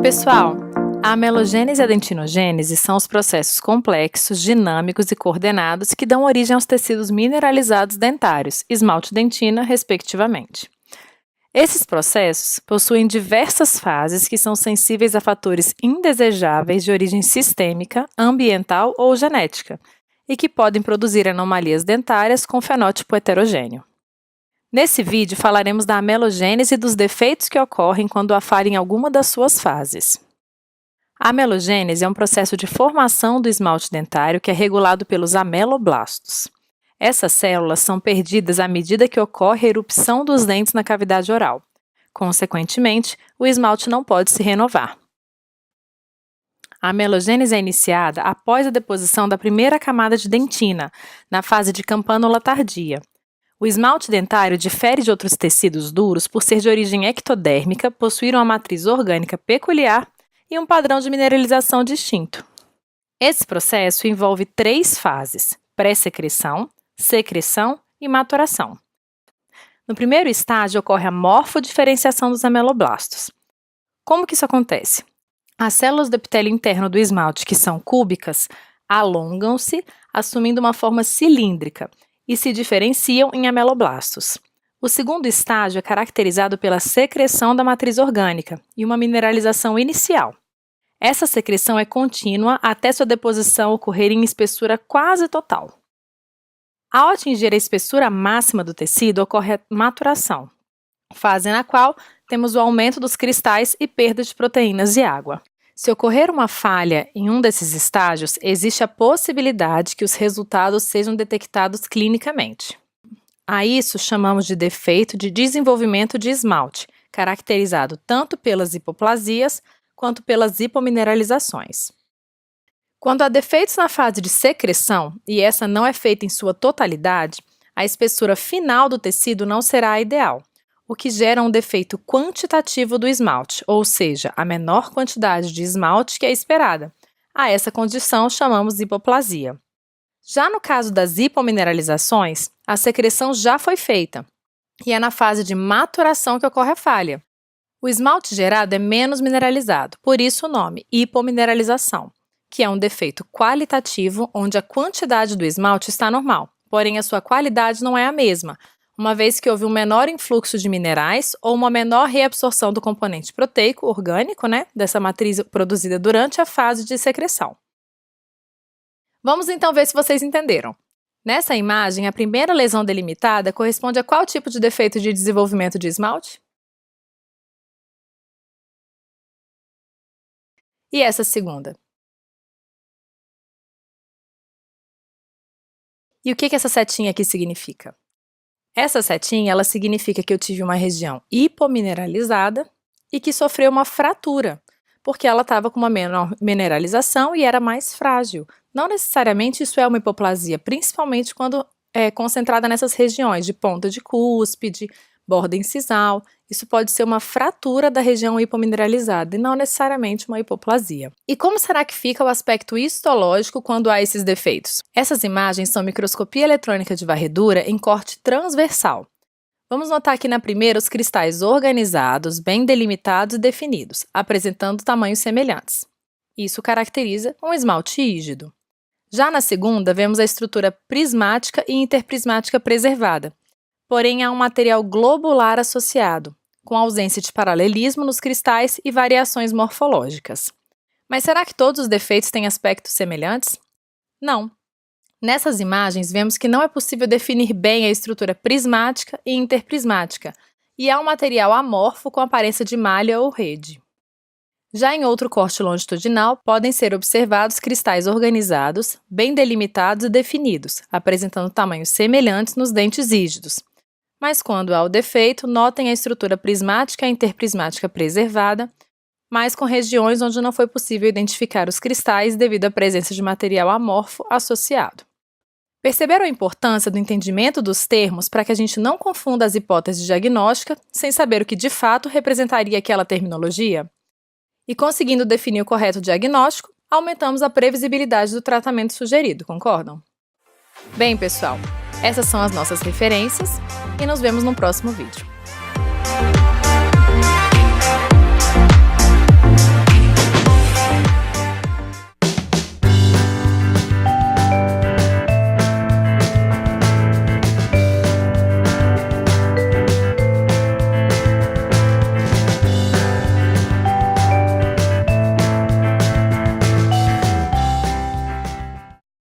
pessoal! A amelogênese e a dentinogênese são os processos complexos, dinâmicos e coordenados que dão origem aos tecidos mineralizados dentários, esmalte e dentina, respectivamente. Esses processos possuem diversas fases que são sensíveis a fatores indesejáveis de origem sistêmica, ambiental ou genética, e que podem produzir anomalias dentárias com fenótipo heterogêneo. Nesse vídeo falaremos da amelogênese e dos defeitos que ocorrem quando há falha em alguma das suas fases. A amelogênese é um processo de formação do esmalte dentário que é regulado pelos ameloblastos. Essas células são perdidas à medida que ocorre a erupção dos dentes na cavidade oral. Consequentemente, o esmalte não pode se renovar. A amelogênese é iniciada após a deposição da primeira camada de dentina, na fase de campânula tardia. O esmalte dentário difere de outros tecidos duros por ser de origem ectodérmica, possuir uma matriz orgânica peculiar e um padrão de mineralização distinto. Esse processo envolve 3 fases: pré-secreção, secreção e maturação. No primeiro estágio ocorre a morfodiferenciação dos ameloblastos. Como que isso acontece? As células do epitélio interno do esmalte, que são cúbicas, alongam-se, assumindo uma forma cilíndrica, e se diferenciam em ameloblastos. O segundo estágio é caracterizado pela secreção da matriz orgânica e uma mineralização inicial. Essa secreção é contínua até sua deposição ocorrer em espessura quase total. Ao atingir a espessura máxima do tecido, ocorre a maturação, fase na qual temos o aumento dos cristais e perda de proteínas e água. Se ocorrer uma falha em um desses estágios, existe a possibilidade que os resultados sejam detectados clinicamente. A isso chamamos de defeito de desenvolvimento de esmalte, caracterizado tanto pelas hipoplasias quanto pelas hipomineralizações. Quando há defeitos na fase de secreção, e essa não é feita em sua totalidade, a espessura final do tecido não será a ideal, o que gera um defeito quantitativo do esmalte, ou seja, a menor quantidade de esmalte que é esperada. A essa condição chamamos hipoplasia. Já no caso das hipomineralizações, a secreção já foi feita, e é na fase de maturação que ocorre a falha. O esmalte gerado é menos mineralizado, por isso o nome hipomineralização, que é um defeito qualitativo onde a quantidade do esmalte está normal, porém a sua qualidade não é a mesma, uma vez que houve um menor influxo de minerais ou uma menor reabsorção do componente proteico orgânico, dessa matriz produzida durante a fase de secreção. Vamos então ver se vocês entenderam. Nessa imagem, a primeira lesão delimitada corresponde a qual tipo de defeito de desenvolvimento de esmalte? E essa segunda? E o que essa setinha aqui significa? Essa setinha, ela significa que eu tive uma região hipomineralizada e que sofreu uma fratura, porque ela estava com uma menor mineralização e era mais frágil. Não necessariamente isso é uma hipoplasia, principalmente quando é concentrada nessas regiões de ponta de cúspide, borda incisal. Isso pode ser uma fratura da região hipomineralizada e não necessariamente uma hipoplasia. E como será que fica o aspecto histológico quando há esses defeitos? Essas imagens são microscopia eletrônica de varredura em corte transversal. Vamos notar aqui na primeira os cristais organizados, bem delimitados e definidos, apresentando tamanhos semelhantes. Isso caracteriza um esmalte rígido. Já na segunda, vemos a estrutura prismática e interprismática preservada. Porém, há um material globular associado, com ausência de paralelismo nos cristais e variações morfológicas. Mas será que todos os defeitos têm aspectos semelhantes? Não. Nessas imagens, vemos que não é possível definir bem a estrutura prismática e interprismática, e há um material amorfo com aparência de malha ou rede. Já em outro corte longitudinal, podem ser observados cristais organizados, bem delimitados e definidos, apresentando tamanhos semelhantes nos dentes rígidos. Mas quando há o defeito, notem a estrutura prismática e interprismática preservada, mas com regiões onde não foi possível identificar os cristais devido à presença de material amorfo associado. Perceberam a importância do entendimento dos termos para que a gente não confunda as hipóteses diagnósticas sem saber o que de fato representaria aquela terminologia? E conseguindo definir o correto diagnóstico, aumentamos a previsibilidade do tratamento sugerido, concordam? Bem, pessoal, essas são as nossas referências e nos vemos no próximo vídeo.